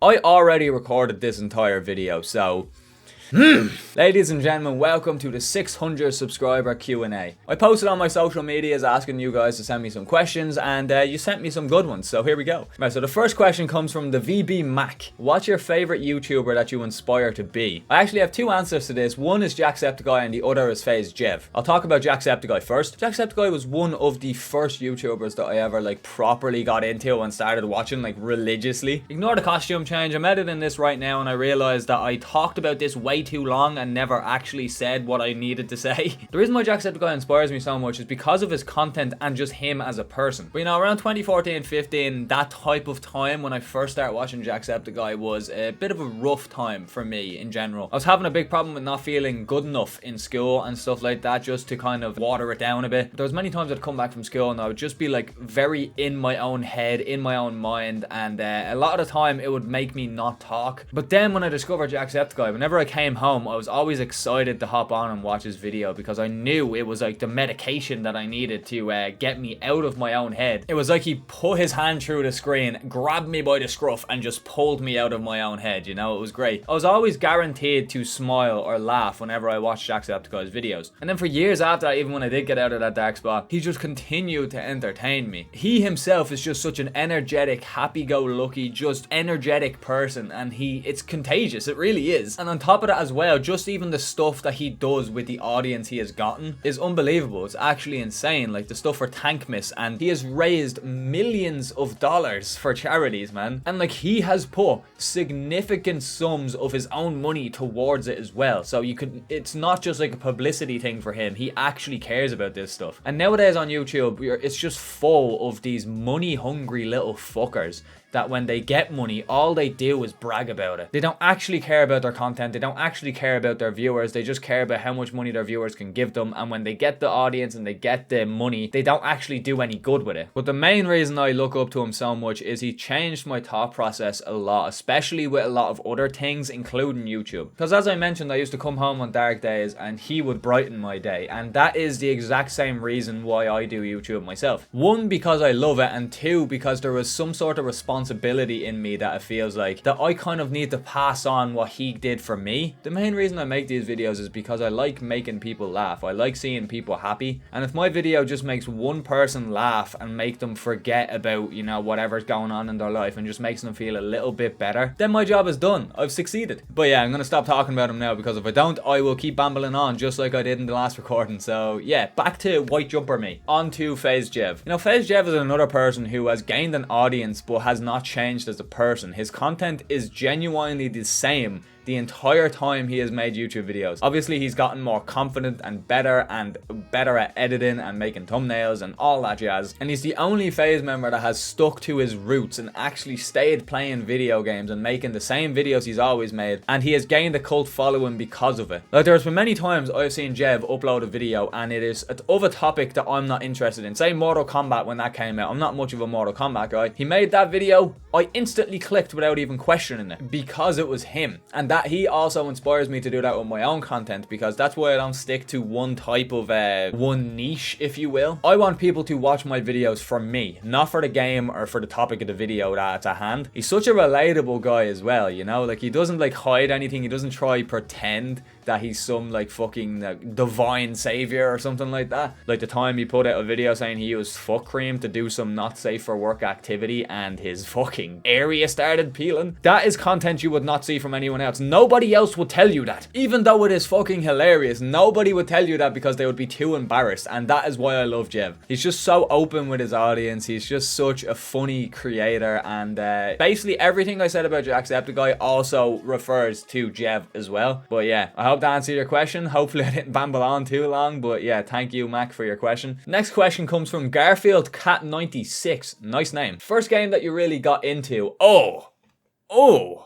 I already recorded this entire video, so ladies and gentlemen, welcome to the 600 subscriber Q&A. I posted on my social medias asking you guys to send me some questions, and you sent me some good ones, so here we go. Right, so the first question comes from the VB Mac. What's your favorite YouTuber that you inspire to be? I actually have two answers to this. One is Jacksepticeye and the other is FaZe Jev. I'll talk about Jacksepticeye first. Jacksepticeye was one of the first YouTubers that I ever properly got into and started watching religiously. Ignore the costume change. I'm editing this right now and I realized that I talked about this way too long and never actually said what I needed to say. The reason why Jacksepticeye inspires me so much is because of his content and just him as a person. But around 2014-15, that type of time when I first started watching Jacksepticeye was a bit of a rough time for me in general. I was having a big problem with not feeling good enough in school and stuff like that, just to kind of water it down a bit. There was many times I'd come back from school and I would just be very in my own head, in my own mind, and a lot of the time it would make me not talk. But then when I discovered Jacksepticeye, whenever I came home, I was always excited to hop on and watch his video because I knew it was the medication that I needed to get me out of my own head. It was like he put his hand through the screen, grabbed me by the scruff and just pulled me out of my own head, it was great. I was always guaranteed to smile or laugh whenever I watched Jacksepticeye's videos. And then for years after that, even when I did get out of that dark spot, he just continued to entertain me. He himself is just such an energetic, happy-go-lucky, just energetic person, and it's contagious, it really is. And on top of that as well, just even the stuff that he does with the audience he has gotten is unbelievable. It's actually insane, the stuff for Tankmas, and he has raised millions of dollars for charities, man. And he has put significant sums of his own money towards it as well. So it's not just a publicity thing for him. He actually cares about this stuff. And nowadays on YouTube, it's just full of these money hungry little fuckers that when they get money, all they do is brag about it. They don't actually care about their content. They don't actually care about their viewers. They just care about how much money their viewers can give them. And when they get the audience and they get the money, they don't actually do any good with it. But the main reason I look up to him so much is he changed my thought process a lot, especially with a lot of other things, including YouTube. Because as I mentioned, I used to come home on dark days and he would brighten my day. And that is the exact same reason why I do YouTube myself. One, because I love it, and two, because there was some sort of responsibility in me that it feels that I kind of need to pass on what he did for me. The main reason I make these videos is because I like making people laugh. I like seeing people happy, and if my video just makes one person laugh and make them forget about whatever's going on in their life and just makes them feel a little bit better, then my job is done. I've succeeded. But yeah, I'm gonna stop talking about him now, because if I don't, I will keep bambling on just like I did in the last recording. So yeah, back to White Jumper me. On to FaZe Jev. FaZe Jev is another person who has gained an audience but has not changed as a person. His content is genuinely the same the entire time he has made YouTube videos. Obviously, he's gotten more confident and better at editing and making thumbnails and all that jazz. And he's the only FaZe member that has stuck to his roots and actually stayed playing video games and making the same videos he's always made. And he has gained a cult following because of it. There's been many times I've seen Jev upload a video and it is of a topic that I'm not interested in. Say Mortal Kombat when that came out. I'm not much of a Mortal Kombat guy. He made that video, I instantly clicked without even questioning it because it was him. And that he also inspires me to do that with my own content, because that's why I don't stick to one type of one niche, if you will. I want people to watch my videos for me, not for the game or for the topic of the video that's at hand. He's such a relatable guy as well, he doesn't hide anything. He doesn't try pretend that he's some fucking divine savior or something like that. The time he put out a video saying he used fuck cream to do some not safe for work activity and his fucking area started peeling. That is content you would not see from anyone else. Nobody else would tell you that. Even though it is fucking hilarious, nobody would tell you that because they would be too embarrassed. And that is why I love Jev. He's just so open with his audience. He's just such a funny creator. And basically everything I said about Jacksepticeye also refers to Jev as well. But yeah, I hope that answered your question. Hopefully I didn't babble on too long, but yeah, thank you, Mac, for your question. Next question comes from Garfield Cat 96. Nice name. First game that you really got into? Oh,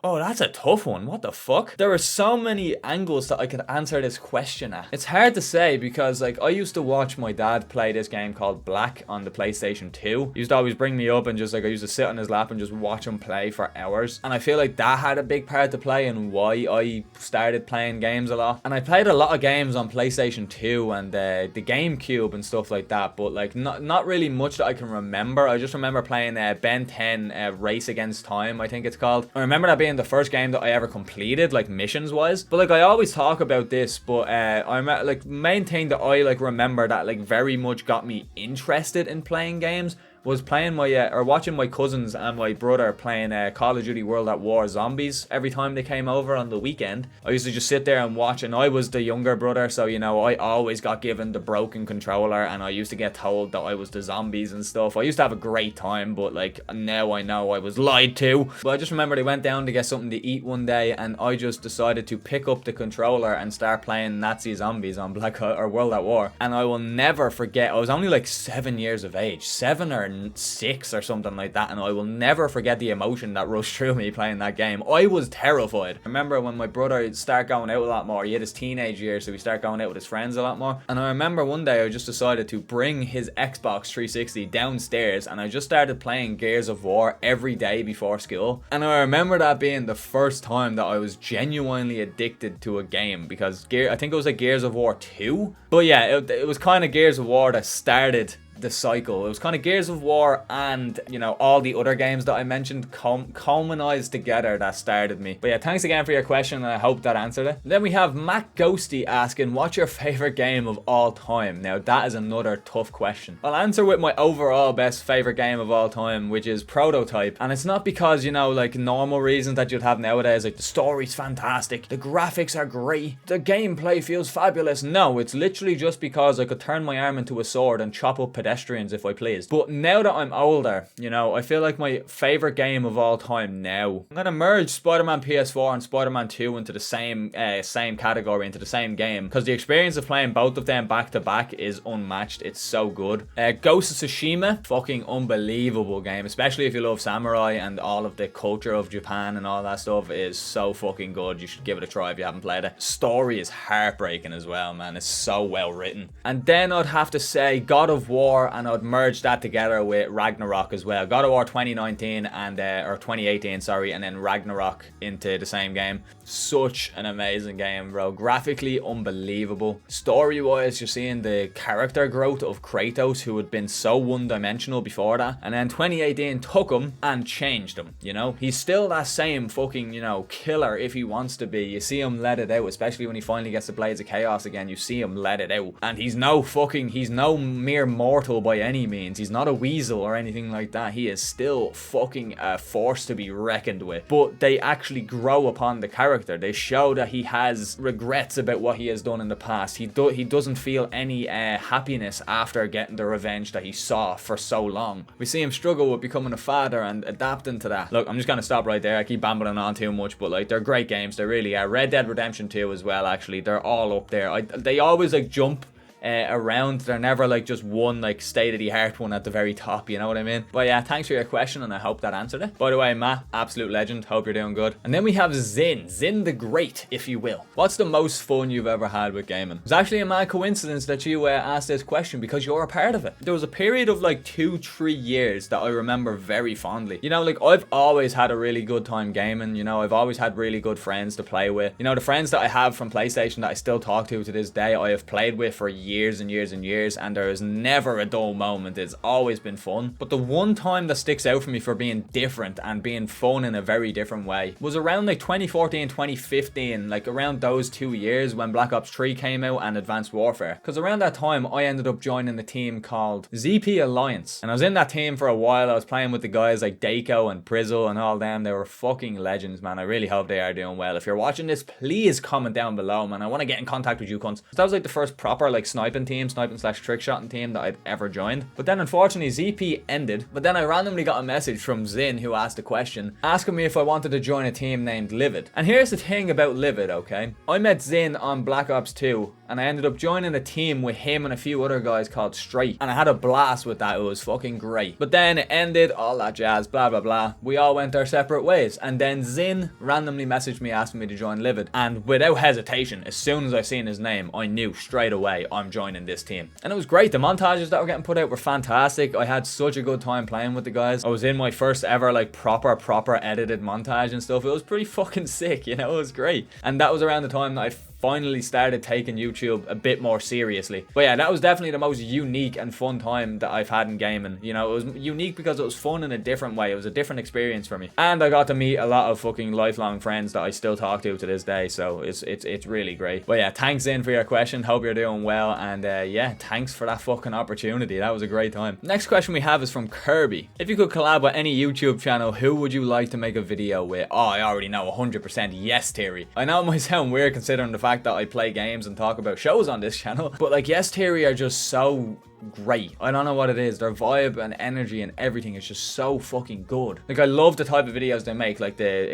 that's a tough one. What the fuck? There are so many angles that I could answer this question at. It's hard to say because I used to watch my dad play this game called Black on the PlayStation 2. He used to always bring me up and just I used to sit on his lap and just watch him play for hours. And I feel that had a big part to play in why I started playing games a lot. And I played a lot of games on PlayStation 2 and the GameCube and stuff like that, but not really much that I can remember. I just remember playing Ben 10 Race Against Time, I think it's called. I remember that being the first game that I ever completed, like missions wise. But like I always talk about this, but I remember like main thing that I like remember that like very much got me interested in playing games was playing my or watching my cousins and my brother playing Call of Duty World at War Zombies every time they came over on the weekend. I used to just sit there and watch, and I was the younger brother, so you know I always got given the broken controller, and I used to get told that I was the zombies and stuff. I used to have a great time, but like now I know I was lied to. But I just remember they went down to get something to eat one day, and I just decided to pick up the controller and start playing Nazi zombies on World at War. And I will never forget, I was only like 7 years of age, 7 or 6 or something like that, and I will never forget the emotion that rushed through me playing that game. I was terrified. I remember when my brother started going out a lot more. He had his teenage years, so he started going out with his friends a lot more. And I remember one day I just decided to bring his Xbox 360 downstairs, and I just started playing Gears of War every day before school. And I remember that being the first time that I was genuinely addicted to a game, because I think it was like Gears of War 2. But yeah, it was kind of Gears of War that started the cycle. It was kind of Gears of War and, you know, all the other games that I mentioned culminized together that started me. But yeah, thanks again for your question, and I hope that answered it. Then we have Matt Ghosty asking, what's your favorite game of all time? Now that is another tough question. I'll answer with my overall best favorite game of all time, which is Prototype. And it's not because, you know, like normal reasons that you'd have nowadays, like the story's fantastic, the graphics are great, the gameplay feels fabulous. No, it's literally just because I could turn my arm into a sword and chop up pedestrians if I pleased. But now that I'm older, you know, I feel like my favorite game of all time now, I'm gonna merge Spider-Man PS4 and Spider-Man 2 into the same category, into the same game, because the experience of playing both of them back to back is unmatched. It's so good. Ghost of Tsushima, fucking unbelievable game, especially if you love samurai and all of the culture of Japan and all that stuff. Is so fucking good. You should give it a try if you haven't played it. Story is heartbreaking as well, man. It's so well written. And then I'd have to say God of War, and I'd merge that together with Ragnarok as well. God of War 2019 and or 2018, sorry, and then Ragnarok into the same game. Such an amazing game, bro. Graphically unbelievable. Story-wise, you're seeing the character growth of Kratos, who had been so one-dimensional before that, and then 2018 took him and changed him. You know, he's still that same fucking, you know, killer if he wants to be. You see him let it out, especially when he finally gets the Blades of Chaos again. You see him let it out, and he's no mere mortal by any means. He's not a weasel or anything like that. He is still fucking a force to be reckoned with. But they actually grow upon the character. They show that he has regrets about what he has done in the past. He doesn't feel any happiness after getting the revenge that he saw for so long. We see him struggle with becoming a father and adapting to that. Look, I'm just gonna stop right there. I keep babbling on too much, but like, they're great games. They really are. Red Dead Redemption 2 as well, actually. They're all up there. They always like jump around. They're never like just one like state of the heart one at the very top, you know what I mean? But yeah, thanks for your question, and I hope that answered it. By the way, Matt, absolute legend. Hope you're doing good. And then we have Zin the Great, if you will. What's the most fun you've ever had with gaming? It's actually a mad coincidence that you asked this question, because you're a part of it. There was a period of like 2-3 years that I remember very fondly. You know, like, I've always had a really good time gaming. You know, I've always had really good friends to play with. You know, the friends that I have from PlayStation that I still talk to this day, I have played with for years and years and years, and there is never a dull moment. It's always been fun. But the one time that sticks out for me for being different and being fun in a very different way was around like 2014, 2015, like around those 2 years when Black Ops 3 came out and Advanced Warfare. Because around that time, I ended up joining a team called ZP Alliance, and I was in that team for a while. I was playing with the guys like Daco and Prizzle and all them. They were fucking legends, man. I really hope they are doing well. If you're watching this, please comment down below, man. I want to get in contact with you cunts. So that was like the first proper like sniping slash trick shotting team that I'd ever joined. But then unfortunately ZP ended. But then I randomly got a message from Zin, who asked a question asking me if I wanted to join a team named Livid. And here's the thing about Livid, okay? I met Zin on Black Ops 2, and I ended up joining a team with him and a few other guys called Straight, and I had a blast with that. It was fucking great. But then it ended, all that jazz, blah blah blah. We all went our separate ways, and then Zin randomly messaged me asking me to join Livid, and without hesitation, as soon as I seen his name, I knew straight away I'm joining this team. And it was great. The montages that were getting put out were fantastic. I had such a good time playing with the guys. I was in my first ever like proper edited montage and stuff. It was pretty fucking sick, you know. It was great. And that was around the time that I finally started taking YouTube a bit more seriously. But yeah, that was definitely the most unique and fun time that I've had in gaming. You know, it was unique because it was fun in a different way. It was a different experience for me. And I got to meet a lot of fucking lifelong friends that I still talk to this day. So it's really great. But yeah, thanks in for your question. Hope you're doing well. And yeah, thanks for that fucking opportunity. That was a great time. Next question we have is from Kirby. If you could collab with any YouTube channel, who would you like to make a video with? Oh, I already know 100% Yes Theory. I know it might sound weird considering the fact that I play games and talk about shows on this channel, but like Yes Theory are just so great. I don't know what it is. Their vibe and energy and everything is just so fucking good. Like, I love the type of videos they make, like the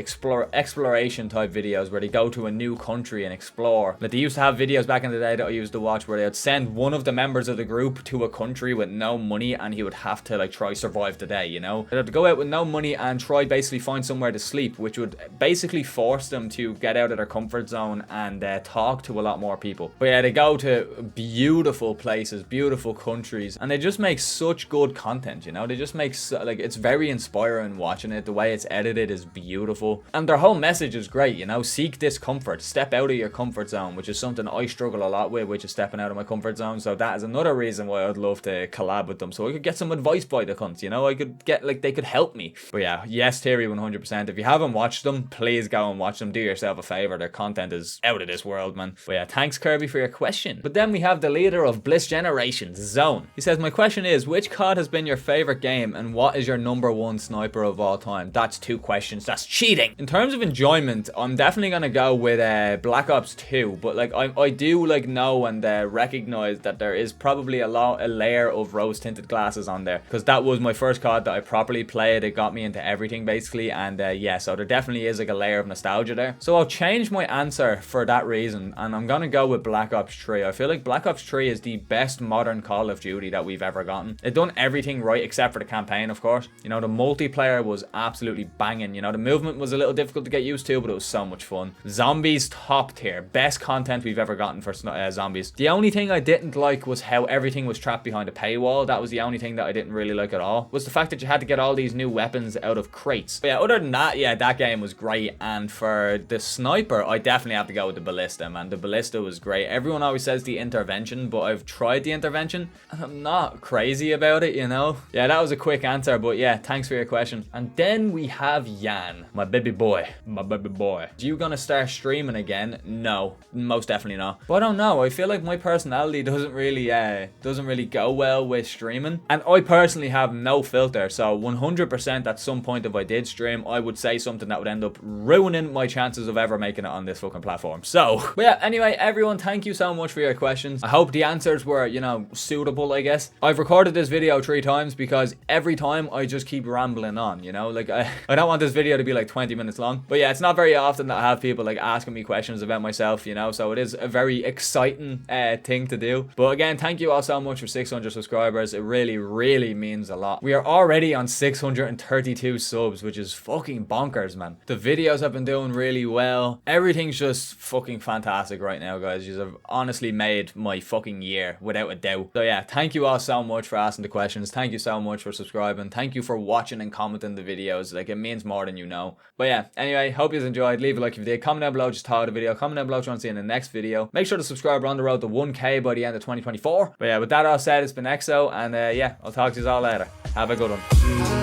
exploration type videos where they go to a new country and explore. Like, they used to have videos back in the day that I used to watch where they would send one of the members of the group to a country with no money and he would have to like try survive the day, you know? They'd have to go out with no money and try basically find somewhere to sleep, which would basically force them to get out of their comfort zone and talk to a lot more people. But yeah, they go to beautiful places, beautiful countries, and they just make such good content, you know? They just make like, it's very inspiring watching it. The way it's edited is beautiful, and their whole message is great, you know? Seek discomfort, step out of your comfort zone, which is something I struggle a lot with, which is stepping out of my comfort zone. So that is another reason why I'd love to collab with them, so I could get some advice by the cunts, you know? I could get, like, they could help me. But yeah, Yes Theory 100%. If you haven't watched them, please go and watch them. Do yourself a favor. Their content is out of this world, man. But yeah, thanks Kirby for your question. But then we have the leader of Bliss Generation, Zone. He says, my question is, which COD has been your favorite game and what is your #1 sniper of all time? That's 2 questions. That's cheating. In terms of enjoyment, I'm definitely gonna go with Black Ops 2, but like I do like know and recognize that there is probably a layer of rose tinted glasses on there, because that was my first COD that I properly played. It got me into everything basically, and yeah, so there definitely is like a layer of nostalgia there. So I'll change my answer for that reason, and I'm gonna go with Black Ops 3. I feel like Black Ops 3 is the best modern Call of Duty that we've ever gotten. It done everything right except for the campaign, of course. You know, the multiplayer was absolutely banging. You know, the movement was a little difficult to get used to, but it was so much fun. Zombies, top tier. Best content we've ever gotten for zombies. The only thing I didn't like was how everything was trapped behind a paywall. That was the only thing that I didn't really like at all, was the fact that you had to get all these new weapons out of crates. But yeah, other than that, yeah, that game was great. And for the sniper, I definitely have to go with the Ballista, man. The Ballista was great. Everyone always says the intervention, but I've tried the intervention and I'm not crazy about it, you know? Yeah, that was a quick answer, but yeah, thanks for your question. And then we have Yan, my baby boy. My baby boy. Are you gonna start streaming again? No, most definitely not. But I don't know, I feel like my personality doesn't really go well with streaming. And I personally have no filter, so 100% at some point if I did stream, I would say something that would end up ruining my chances of ever making it on this fucking platform. So, but yeah, anyway, everyone, thank you so much for your questions. I hope the answers were, you know, suitable, I guess. I've recorded this video 3 times because every time I just keep rambling on, you know? Like, I don't want this video to be like 20 minutes long. But yeah, it's not very often that I have people like asking me questions about myself, you know? So it is a very exciting thing to do. But again, thank you all so much for 600 subscribers. It really, really means a lot. We are already on 632 subs, which is fucking bonkers, man. The videos have been doing really well. Everything's just fucking fantastic right now, guys. You have honestly made my fucking year, without a doubt. So yeah, thank you all so much for asking the questions. Thank you so much for subscribing. Thank you for watching and commenting the videos. Like, it means more than you know. But yeah, anyway, hope you enjoyed. Leave a like if you did. Comment down below just how the video. Comment down below what you want to see in the next video. Make sure to subscribe. We're on the road to 1K by the end of 2024. But yeah, with that all said, it's been EXO, and yeah, I'll talk to you all later. Have a good one.